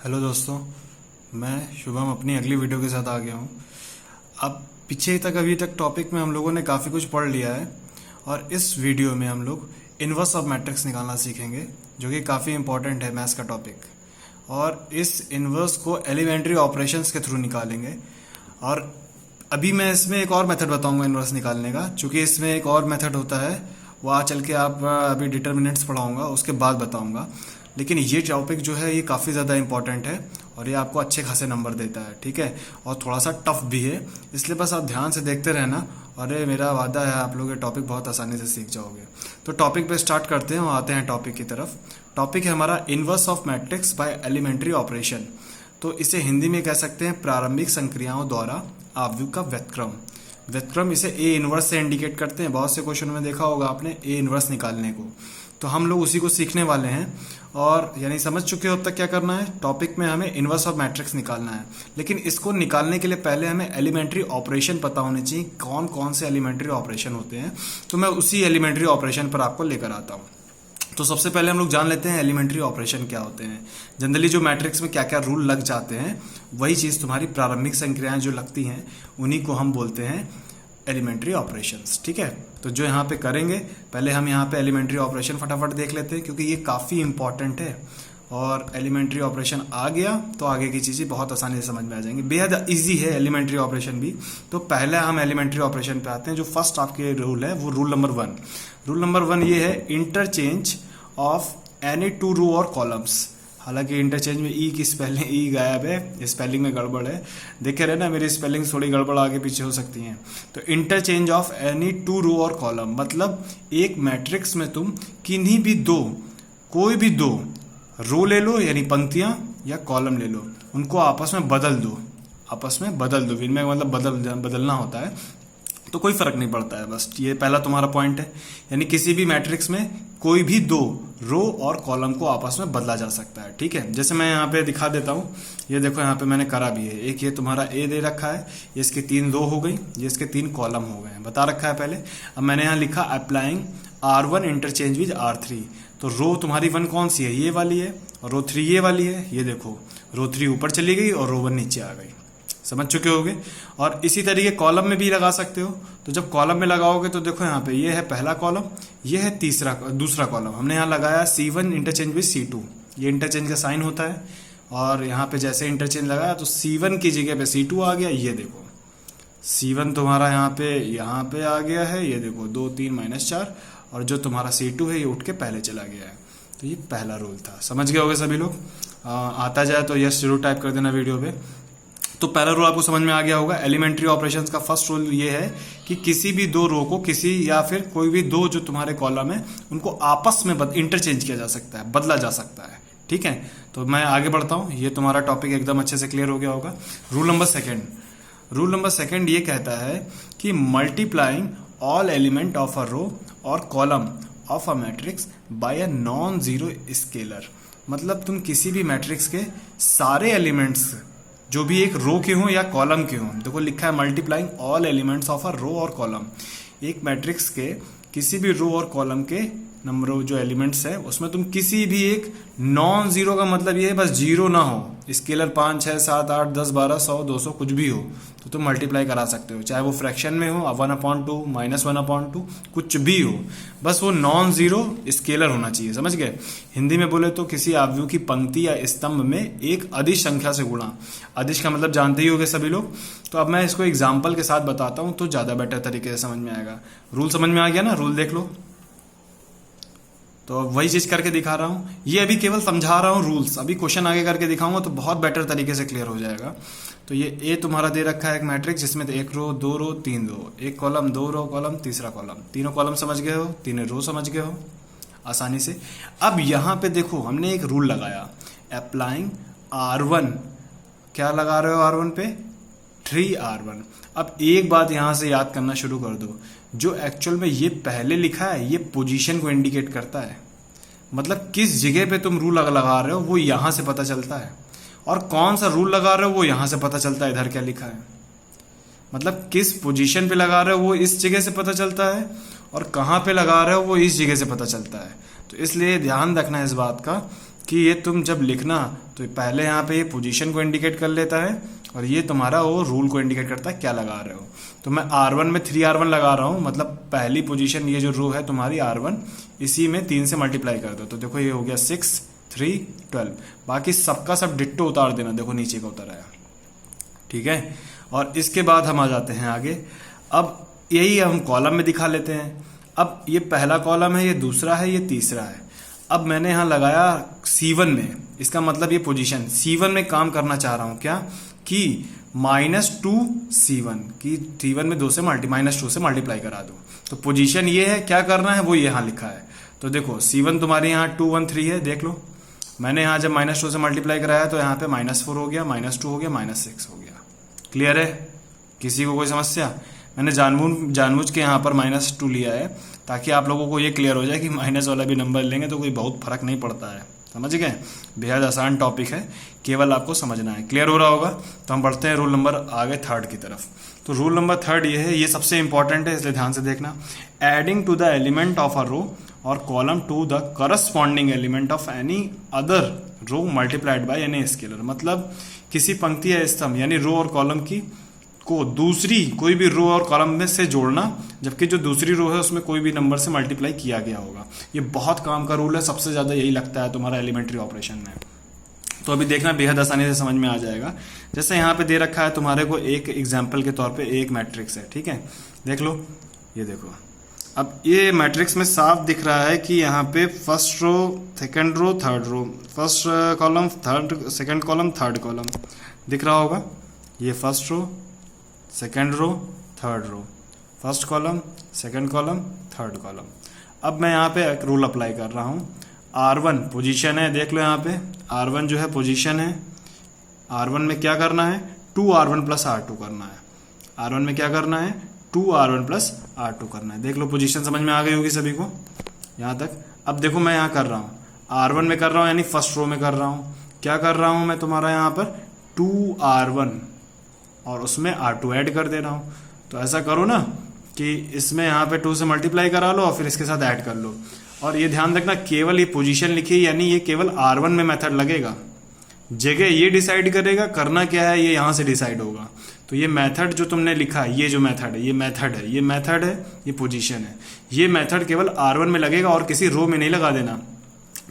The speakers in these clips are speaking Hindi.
हेलो दोस्तों, मैं शुभम अपनी अगली वीडियो के साथ आ गया हूँ। अब पीछे तक अभी तक टॉपिक में हम लोगों ने काफ़ी कुछ पढ़ लिया है और इस वीडियो में हम लोग इन्वर्स ऑफ मैट्रिक्स निकालना सीखेंगे, जो कि काफ़ी इंपॉर्टेंट है मैथ्स का टॉपिक। और इस इन्वर्स को एलिमेंट्री ऑपरेशंस के थ्रू निकालेंगे। और अभी मैं इसमें एक और मेथड बताऊंगा इन्वर्स निकालने का, चूँकि इसमें एक और मेथड होता है, वहाँ चल के आप अभी डिटर्मिनेंट्स पढ़ाऊंगा, उसके बाद बताऊंगा। लेकिन ये टॉपिक जो है ये काफ़ी ज़्यादा इंपॉर्टेंट है और ये आपको अच्छे खासे नंबर देता है, ठीक है। और थोड़ा सा टफ भी है, इसलिए बस आप ध्यान से देखते रहना और ये मेरा वादा है आप लोग ये टॉपिक बहुत आसानी से सीख जाओगे। तो टॉपिक पे स्टार्ट करते हैं और आते हैं टॉपिक की तरफ। टॉपिक है हमारा inverse of matrix by elementary operation. तो इसे हिंदी में कह सकते हैं प्रारंभिक संक्रियाओं द्वारा आव्यूह का व्युत्क्रम। व्युत्क्रम इसे ए इनवर्स से इंडिकेट करते हैं। बहुत से क्वेश्चन में देखा होगा आपने ए इनवर्स निकालने को, तो हम लोग उसी को सीखने वाले हैं। और यानी समझ चुके हो अब तक क्या करना है। टॉपिक में हमें इन्वर्स ऑफ मैट्रिक्स निकालना है, लेकिन इसको निकालने के लिए पहले हमें एलिमेंट्री ऑपरेशन पता होने चाहिए, कौन कौन से एलिमेंट्री ऑपरेशन होते हैं। तो मैं उसी एलिमेंट्री ऑपरेशन पर आपको लेकर आता हूँ। तो सबसे पहले हम लोग जान लेते हैं एलिमेंट्री ऑपरेशन क्या होते हैं। जनरली जो मैट्रिक्स में क्या क्या रूल लग जाते हैं, वही चीज़ तुम्हारी प्रारंभिक संक्रियाएं जो लगती हैं, उन्हीं को हम बोलते हैं एलिमेंट्री ऑपरेशंस, ठीक है। तो जो यहाँ पे करेंगे, पहले हम यहाँ पे एलिमेंट्री ऑपरेशन फटाफट देख लेते हैं, क्योंकि ये काफ़ी इंपॉर्टेंट है। और एलिमेंट्री ऑपरेशन आ गया तो आगे की चीज़ें बहुत आसानी से समझ में आ जाएंगी। बेहद इजी है एलिमेंट्री ऑपरेशन भी। तो पहले हम एलिमेंट्री ऑपरेशन पे आते हैं। जो फर्स्ट आपके रूल है वो रूल नंबर 1। रूल नंबर 1 ये है इंटरचेंज ऑफ एनी टू रो और कॉलम्स। हालांकि इंटरचेंज में ई की स्पेलिंग ई गायब है, स्पेलिंग में गड़बड़ है। देखे रहे ना, मेरी स्पेलिंग थोड़ी गड़बड़ आगे पीछे हो सकती हैं। तो इंटरचेंज ऑफ एनी टू रो और कॉलम मतलब एक मैट्रिक्स में तुम किन्हीं भी दो, कोई भी दो रो ले लो यानी पंक्तियां, या कॉलम ले लो, उनको आपस में बदल दो। आपस में बदल दो, इनमें मतलब बदलना होता है, तो कोई फर्क नहीं पड़ता है। बस ये पहला तुम्हारा पॉइंट है। यानी किसी भी मैट्रिक्स में कोई भी दो रो और कॉलम को आपस में बदला जा सकता है, ठीक है। जैसे मैं यहाँ पे दिखा देता हूँ, ये देखो यहाँ पे मैंने करा भी है। एक ये तुम्हारा ए दे रखा है, ये इसके 3 रो हो गई, ये इसके 3 कॉलम हो गए, बता रखा है पहले। अब मैंने यहाँ लिखा applying R1 interchange with R3। तो रो तुम्हारी 1 कौन सी है, ये वाली है, और रो 3 ये वाली है। ये देखो रो 3 ऊपर चली गई और रो 1 नीचे आ गई। समझ चुके होगे। और इसी तरीके कॉलम में भी लगा सकते हो। तो जब कॉलम में लगाओगे तो देखो यहाँ पे ये है पहला कॉलम, ये है दूसरा कॉलम। हमने यहाँ लगाया C1 इंटरचेंज विद C2, ये इंटरचेंज का साइन होता है। और यहाँ पे जैसे इंटरचेंज लगाया तो C1 की जगह पे C2 आ गया। ये देखो C1 तुम्हारा यहाँ पे आ गया है। ये देखो 2 3 -4, और जो तुम्हारा C2 है ये उठ के पहले चला गया है। तो ये पहला रूल था। समझ गए होगे सभी लोग। आता जाए तो यस जरूर टाइप कर देना वीडियो पे। तो पहला रूल आपको समझ में आ गया होगा। एलिमेंट्री ऑपरेशंस का फर्स्ट रूल ये है कि किसी भी दो रो को, किसी या फिर कोई भी दो जो तुम्हारे कॉलम है, उनको आपस में इंटरचेंज किया जा सकता है, बदला जा सकता है, ठीक है। तो मैं आगे बढ़ता हूँ। ये तुम्हारा टॉपिक एकदम अच्छे से क्लियर हो गया होगा। रूल नंबर 2 ये कहता है कि multiplying all element of a row और column of a matrix by a non zero scalar. मतलब तुम किसी भी मैट्रिक्स के सारे एलिमेंट्स जो भी एक रो के हों या कॉलम के हों, देखो लिखा है multiplying all elements of a row और कॉलम। एक मैट्रिक्स के किसी भी रो और कॉलम के नंबर जो एलिमेंट्स है, उसमें तुम किसी भी एक नॉन जीरो का मतलब ये है बस जीरो ना हो, स्केलर 5 6 7 8 10 12 100 200 कुछ भी हो, तो तुम मल्टीप्लाई करा सकते हो। चाहे वो फ्रैक्शन में हो, 1/2 -1/2 कुछ भी हो, बस वो नॉन जीरो स्केलर होना चाहिए। समझ गए। हिंदी में बोले तो किसी आव्यूह की पंक्ति या स्तंभ में एक अदिश संख्या से गुणा। अदिश का मतलब जानते ही होंगे सभी लोग। तो अब मैं इसको एग्जाम्पल के साथ बताता हूँ तो ज़्यादा बेटर तरीके से समझ में आएगा। रूल समझ में आ गया ना, रूल देख लो। तो वही चीज करके दिखा रहा हूँ। ये अभी केवल समझा रहा हूँ रूल्स, अभी क्वेश्चन आगे करके दिखाऊंगा तो बहुत बेटर तरीके से क्लियर हो जाएगा। तो ये ए तुम्हारा दे रखा है एक मैट्रिक्स, जिसमें 1 रो 2 रो 3 रो, एक कॉलम 2 रो कॉलम तीसरा कॉलम, तीनों कॉलम समझ गए हो, तीनों रो समझ गए हो आसानी से। अब यहाँ पे देखो हमने एक रूल लगाया, अप्लाइंग R1। क्या लगा रहे हो R1 पे, 3R1। अब एक बात यहां से याद करना शुरू कर दो, जो एक्चुअल में ये पहले लिखा है ये पोजीशन को इंडिकेट करता है। मतलब किस जगह पे तुम रूल लगा रहे हो वो यहां से पता चलता है, और कौन सा रूल लगा रहे हो वो यहां से पता चलता है। इधर क्या लिखा है, मतलब किस पोजीशन पे लगा रहे हो वो इस जगह से पता चलता है, और कहां पे लगा रहे हो वो इस जगह से पता चलता है। तो इसलिए ध्यान रखना है इस बात का कि ये तुम जब लिखना तो पहले यहाँ पे ये पोजीशन को इंडिकेट कर लेता है और ये तुम्हारा वो रूल को इंडिकेट करता है क्या लगा रहे हो। तो मैं R1 में 3R1 लगा रहा हूँ, मतलब पहली पोजीशन ये जो रो है तुम्हारी R1, इसी में 3 से मल्टीप्लाई कर दो तो देखो ये हो गया 6, 3, 12। बाकी सबका सब डिट्टो उतार देना, देखो नीचे का उतर आया, ठीक है। और इसके बाद हम आ जाते हैं आगे। अब यही हम कॉलम में दिखा लेते हैं। अब ये पहला कॉलम है, ये दूसरा है, ये तीसरा है। अब मैंने यहाँ लगाया C1 में, इसका मतलब ये पोजीशन C1 में काम करना चाह रहा हूँ क्या कि -2C1 की C1 में -2 से मल्टीप्लाई करा दो। तो पोजीशन ये है, क्या करना है वो यहाँ लिखा है। तो देखो C1 तुम्हारे यहाँ 2, 1, 3 है, देख लो। मैंने यहाँ जब -2 से मल्टीप्लाई कराया तो यहाँ पे -4 हो गया, -2 हो गया, -6 हो गया। क्लियर है? किसी को कोई समस्या? मैंने जानबूझ के यहाँ पर -2 लिया है ताकि आप लोगों को ये क्लियर हो जाए कि माइनस वाला भी नंबर लेंगे तो कोई बहुत फर्क नहीं पड़ता है। समझ गए? बेहद आसान टॉपिक है, केवल आपको समझना है। क्लियर हो रहा होगा? तो हम बढ़ते हैं रूल नंबर आगे 3 की तरफ। तो रूल नंबर 3 ये है, ये सबसे इंपॉर्टेंट है इसलिए ध्यान से देखना। Adding to the element of a row और column to the corresponding element of any other row multiplied by any scalar. मतलब किसी पंक्ति या स्तंभ यानी रो और कॉलम की को दूसरी कोई भी रो और कॉलम में से जोड़ना, जबकि जो दूसरी रो है उसमें कोई भी नंबर से मल्टीप्लाई किया गया होगा। ये बहुत काम का रूल है, सबसे ज़्यादा यही लगता है तुम्हारा एलिमेंट्री ऑपरेशन में। तो अभी देखना, बेहद आसानी से समझ में आ जाएगा। जैसे यहाँ पे दे रखा है तुम्हारे को एक एग्जाम्पल के तौर पे एक मैट्रिक्स है, ठीक है, देख लो, ये देखो। अब ये मैट्रिक्स में साफ दिख रहा है कि यहाँ पे first row, second row, third row, first column, second column, third column दिख रहा होगा। ये first row, second row, third row, first column, second column, third column. अब मैं यहाँ पे एक रूल अप्लाई कर रहा हूँ। R1 पोजीशन है, देख लो यहाँ पे R1 जो है पोजीशन है। R1 में क्या करना है? 2R1 प्लस R2 करना है। R1 में क्या करना है? 2R1 प्लस R2 करना है। देख लो पोजीशन समझ में आ गई होगी सभी को यहाँ तक। अब देखो मैं यहाँ कर रहा हूँ R1 में कर रहा हूँ, यानी फर्स्ट रो में कर रहा हूँ। क्या कर रहा हूँ मैं तुम्हारा यहाँ पर? 2R1 और उसमें R2 ऐड कर दे रहा हूँ। तो ऐसा करो ना कि इसमें यहाँ पे 2 से मल्टीप्लाई करा लो और फिर इसके साथ ऐड कर लो। और ये ध्यान रखना, केवल ये पोजीशन लिखी यानी ये केवल R1 में मेथड लगेगा। जगह ये डिसाइड करेगा करना क्या है, ये यहाँ से डिसाइड होगा। तो ये मेथड जो तुमने लिखा है, ये जो मेथड है, ये मेथड है, ये मेथड है, ये पोजीशन है, ये मेथड केवल R1 में लगेगा और किसी रो में नहीं लगा देना।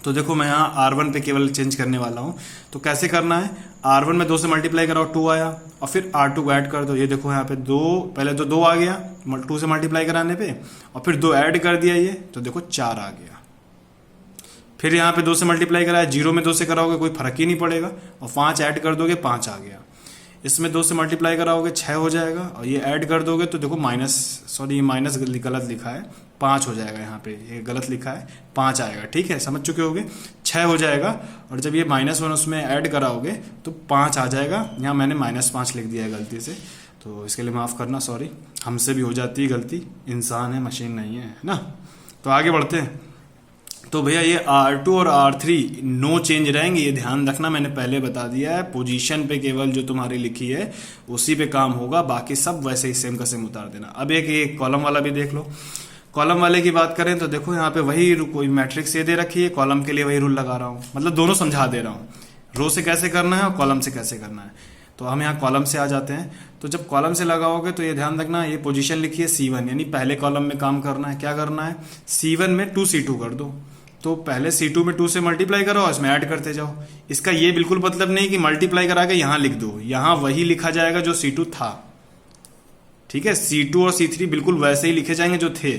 तो देखो मैं यहाँ R1 पे केवल चेंज करने वाला हूँ। तो कैसे करना है? R1 में 2 से मल्टीप्लाई कराओ, 2 आया, और फिर R2 को ऐड कर दो। ये देखो यहाँ पे 2, पहले तो 2 आ गया 2 से मल्टीप्लाई कराने पे, और फिर 2 ऐड कर दिया ये, तो देखो 4 आ गया। फिर यहाँ पे 2 से मल्टीप्लाई कराया, 0 में 2 से कराओगे कोई फर्क ही नहीं पड़ेगा, और 5 ऐड कर दोगे, 5 आ गया। इसमें 2 से मल्टीप्लाई कराओगे 6 हो जाएगा, और ये ऐड कर दोगे तो देखो ये माइनस गलत लिखा है, 5 हो जाएगा। यहाँ पे ये गलत लिखा है, 5 आएगा। ठीक है, समझ चुके होगे, 6 हो जाएगा। और जब ये -1 उसमें ऐड कराओगे तो 5 आ जाएगा। यहाँ मैंने -5 लिख दिया है गलती से, तो इसके लिए माफ़ करना, सॉरी। हमसे भी हो जाती है गलती, इंसान है, मशीन नहीं है ना। तो आगे बढ़ते हैं। तो भैया ये R2 और R3 नो चेंज रहेंगे, ये ध्यान रखना, मैंने पहले बता दिया है। पोजीशन पे केवल जो तुम्हारी लिखी है उसी पे काम होगा, बाकी सब वैसे ही सेम का सेम उतार देना। अब एक कॉलम वाला भी देख लो। कॉलम वाले की बात करें तो देखो यहाँ पे वही कोई मैट्रिक्स ये दे रखी है, कॉलम के लिए वही रूल लगा रहा हूँ, मतलब दोनों समझा दे रहा हूँ, रो से कैसे करना है और कॉलम से कैसे करना है। तो हम यहाँ कॉलम से आ जाते हैं। तो जब कॉलम से लगाओगे तो ये ध्यान रखना, ये पोजीशन लिखी है C1, यानी पहले कॉलम में काम करना है। क्या करना है? C1 में 2C2 कर दो। तो पहले C2 में 2 से मल्टीप्लाई करो, इसमें ऐड करते जाओ। इसका ये बिल्कुल मतलब नहीं कि मल्टीप्लाई करा के यहाँ लिख दो, यहाँ वही लिखा जाएगा जो C2 था। ठीक है, C2 और C3 बिल्कुल वैसे ही लिखे जाएंगे जो थे,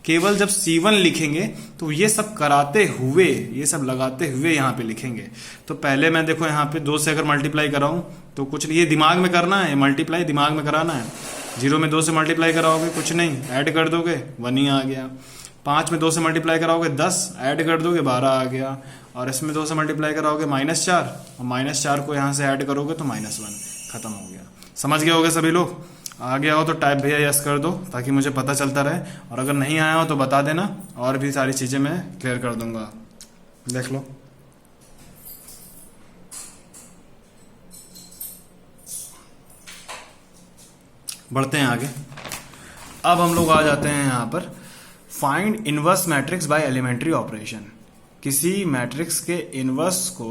केवल जब C1 लिखेंगे तो ये सब कराते हुए, ये सब लगाते हुए यहाँ पे लिखेंगे। तो पहले मैं देखो यहाँ पे 2 से अगर मल्टीप्लाई कराऊं तो कुछ नहीं, ये दिमाग में करना है, मल्टीप्लाई दिमाग में कराना है। 0 में 2 से मल्टीप्लाई कराओगे कुछ नहीं, ऐड कर दोगे 1 ही आ गया। 5 में 2 से मल्टीप्लाई कराओगे 10, ऐड कर दोगे 12 आ गया। और इसमें 2 से मल्टीप्लाई कराओगे -4, और -4 को यहाँ से ऐड करोगे तो -1, खत्म हो गया। समझ गए होगे सभी लोग? आ गया हो तो टाइप भैया यस कर दो ताकि मुझे पता चलता रहे, और अगर नहीं आया हो तो बता देना, और भी सारी चीज़ें मैं क्लियर कर दूंगा। देख लो, बढ़ते हैं आगे। अब हम लोग आ जाते हैं यहाँ पर find inverse matrix by elementary operation, किसी मैट्रिक्स के इनवर्स को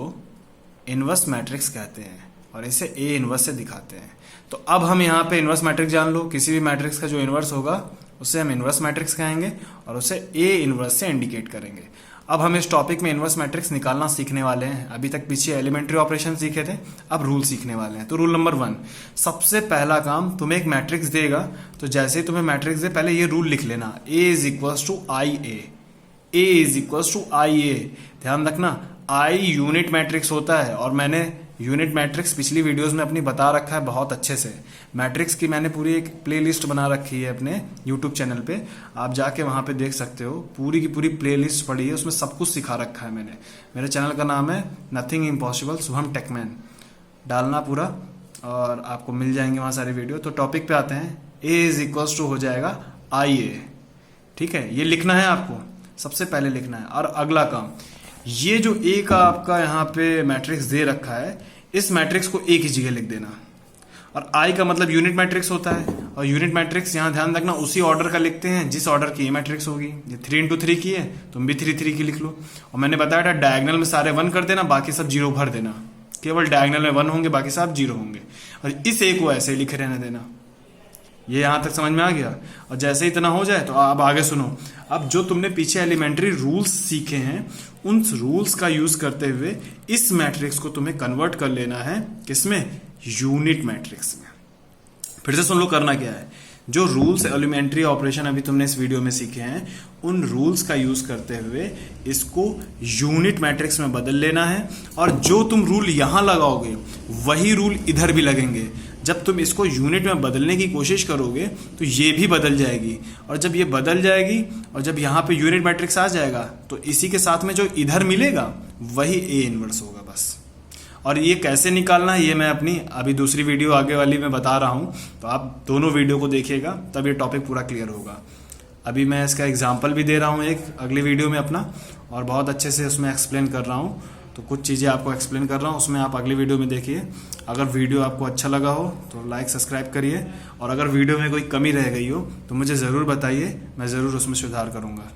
इनवर्स मैट्रिक्स कहते हैं और इसे ए इनवर्स से दिखाते हैं। तो अब हम यहाँ पे इनवर्स मैट्रिक्स जान लो, किसी भी मैट्रिक्स का जो इनवर्स होगा उसे हम इनवर्स मैट्रिक्स कहेंगे और उसे ए इनवर्स से इंडिकेट करेंगे। अब हम इस टॉपिक में इनवर्स मैट्रिक्स निकालना सीखने वाले हैं। अभी तक पीछे एलिमेंट्री ऑपरेशन सीखे थे, अब रूल सीखने वाले हैं। तो रूल नंबर 1, सबसे पहला काम, तुम्हें एक मैट्रिक्स देगा तो जैसे ही तुम्हें मैट्रिक्स दे पहले ये रूल लिख लेना, A is equals to I A, A is equals to I A. ध्यान रखना आई यूनिट मैट्रिक्स होता है और मैंने यूनिट मैट्रिक्स पिछली वीडियोस में अपनी बता रखा है बहुत अच्छे से। मैट्रिक्स की मैंने पूरी एक प्लेलिस्ट बना रखी है अपने यूट्यूब चैनल पे, आप जाके वहां पे देख सकते हो। पूरी की पूरी प्लेलिस्ट पड़ी है, उसमें सब कुछ सिखा रखा है मैंने। मेरे चैनल का नाम है नथिंग इम्पॉसिबल शुभम टेकमैन, डालना पूरा और आपको मिल जाएंगे वहां सारे वीडियो। तो टॉपिक पे आते हैं, ए इज इक्वल्स टू हो जाएगा आई ए। ठीक है, ये लिखना है आपको, सबसे पहले लिखना है। और अगला काम, ये जो ए का आपका यहाँ पे मैट्रिक्स दे रखा है, इस मैट्रिक्स को ए की जगह लिख देना। और आई का मतलब यूनिट मैट्रिक्स होता है और यूनिट मैट्रिक्स यहाँ ध्यान रखना उसी ऑर्डर का लिखते हैं जिस ऑर्डर की ए मैट्रिक्स होगी। ये 3 × 3 की है, तुम भी 3 की लिख लो। और मैंने बताया था डायगोनल में सारे 1 कर देना, बाकी सब 0 भर देना। केवल डायगोनल में 1 होंगे, बाकी सब 0 होंगे। और इस ए को ऐसे ही लिखे रहने देना। ये यहां तक समझ में आ गया। और जैसे ही इतना हो जाए तो अब आगे सुनो। अब जो तुमने पीछे एलिमेंट्री रूल्स सीखे हैं, उन रूल्स का यूज करते हुए इस मैट्रिक्स को तुम्हें कन्वर्ट कर लेना है, किसमें? यूनिट मैट्रिक्स में। फिर से सुन लो करना क्या है। जो रूल्स एलिमेंट्री ऑपरेशन अभी तुमने इस वीडियो में सीखे हैं, उन रूल्स का यूज करते हुए इसको यूनिट मैट्रिक्स में बदल लेना है। और जो तुम रूल यहां लगाओगे वही रूल इधर भी लगेंगे। जब तुम इसको यूनिट में बदलने की कोशिश करोगे तो ये भी बदल जाएगी, और जब ये बदल जाएगी और जब यहाँ पे यूनिट मैट्रिक्स आ जाएगा तो इसी के साथ में जो इधर मिलेगा वही ए इनवर्स होगा बस। और ये कैसे निकालना है ये मैं अपनी अभी दूसरी वीडियो आगे वाली में बता रहा हूँ, तो आप दोनों वीडियो को देखिएगा तब ये टॉपिक पूरा क्लियर होगा। अभी मैं इसका एग्जाम्पल भी दे रहा हूँ एक अगली वीडियो में अपना, और बहुत अच्छे से उसमें एक्सप्लेन कर रहा हूँ। तो कुछ चीज़ें आपको एक्सप्लेन कर रहा हूँ, उसमें आप अगली वीडियो में देखिए। अगर वीडियो आपको अच्छा लगा हो तो लाइक सब्सक्राइब करिए, और अगर वीडियो में कोई कमी रह गई हो तो मुझे ज़रूर बताइए, मैं ज़रूर उसमें सुधार करूँगा।